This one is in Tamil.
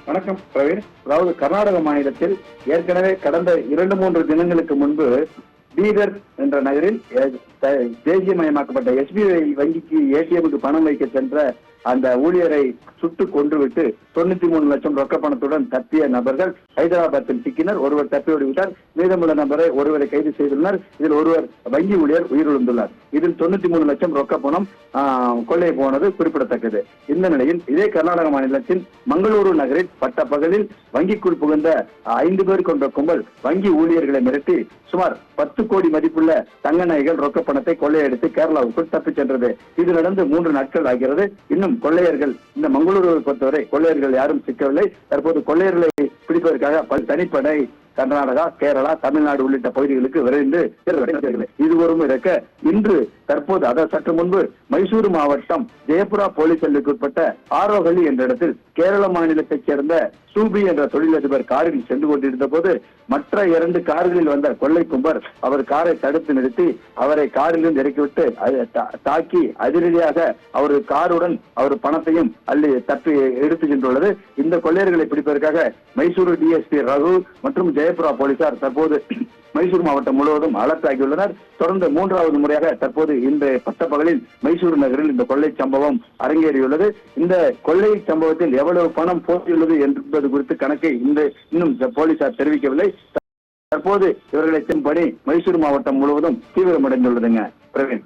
வணக்கம் பிரவீன். அதாவது கர்நாடக மாநிலத்தில் ஏற்கனவே கடந்த 2-3 தினங்களுக்கு முன்பு பீதர் என்ற நகரில் தேசியமயமாக்கப்பட்ட SBI வங்கிக்கு ATMக்கு பணம் வைக்க சென்ற அந்த ஊழியரை சுட்டு கொன்றுவிட்டு 93 லட்சம் ரொக்க பணத்துடன் தப்பிய நபர்கள் ஹைதராபாத்தில் சிக்கினர். ஒருவர் தப்பியோடிவிட்டார். மீதமுள்ள ஒருவரை கைது செய்துள்ளனர். இதில் ஒருவர் வங்கி ஊழியர் உயிரிழந்துள்ளார். இதில் 93 லட்சம் ரொக்க பணம் கொள்ளை போனது குறிப்பிடத்தக்கது. இந்த நிலையில் இதே கர்நாடக மாநிலத்தின் மங்களூரு நகரில் பட்ட பகலில் வங்கிக்குள் புகுந்த 5 பேர் கொண்ட கும்பல் வங்கி ஊழியர்களை மிரட்டி சுமார் 10 கோடி மதிப்புள்ள தங்க நகைகள் ரொக்க பணத்தை கொள்ளையடித்து கேரளாவுக்குள் தப்பிச் சென்றது. இது நடந்து 3 நாட்கள் ஆகிறது. இன்னும் கொள்ளையர்கள் இந்த மங்களூருவை பொறுத்தவரை கொள்ளையர்கள் யாரும் சிக்கவில்லை. தற்போது கொள்ளையர்களை பிடிப்பதற்காக தனிப்படை கர்நாடகா, கேரளா, தமிழ்நாடு உள்ளிட்ட பகுதிகளுக்கு விரைந்து இது ஒரும் இருக்க இன்று தற்போது அதாவது சற்று முன்பு மைசூரு மாவட்டம் ஜெயபுரா போலீஸ் எல்லைக்கு உட்பட்ட ஆரோஹள்ளி என்ற இடத்தில் கேரள மாநிலத்தைச் சேர்ந்த சூபி என்ற தொழிலதிபர் காரில் சென்று கொண்டிருந்த போது மற்ற 2 கார்களில் வந்த கொள்ளை கும்பர் அவர் காரை தடுத்து நிறுத்தி அவரை காரிலிருந்து இறக்கிவிட்டு தாக்கி அதிரடியாக அவர் காருடன் அவர் பணத்தையும் அள்ளி தப்பி எடுத்து சென்றுள்ளது. இந்த கொள்ளையர்களை பிடிப்பதற்காக மைசூரு DSP ரகு மற்றும் ஜெயபுரா போலீசார் தற்போது மைசூர் மாவட்டம் முழுவதும் அலர்ட் ஆகியுள்ளனர். தொடர்ந்து 3வது முறையாக தற்போது இந்த பட்டப்பகலில் மைசூரு நகரில் இந்த கொள்ளை சம்பவம் அரங்கேறியுள்ளது. இந்த கொள்ளை சம்பவத்தில் எவ்வளவு பணம் போட்டியுள்ளது என்பது குறித்து கணக்கை இன்னும் போலீசார் தெரிவிக்கவில்லை. தற்போது இவர்களை பணி மைசூர் மாவட்டம் முழுவதும் தீவிரமடைந்துள்ளதுங்க பிரவீன்.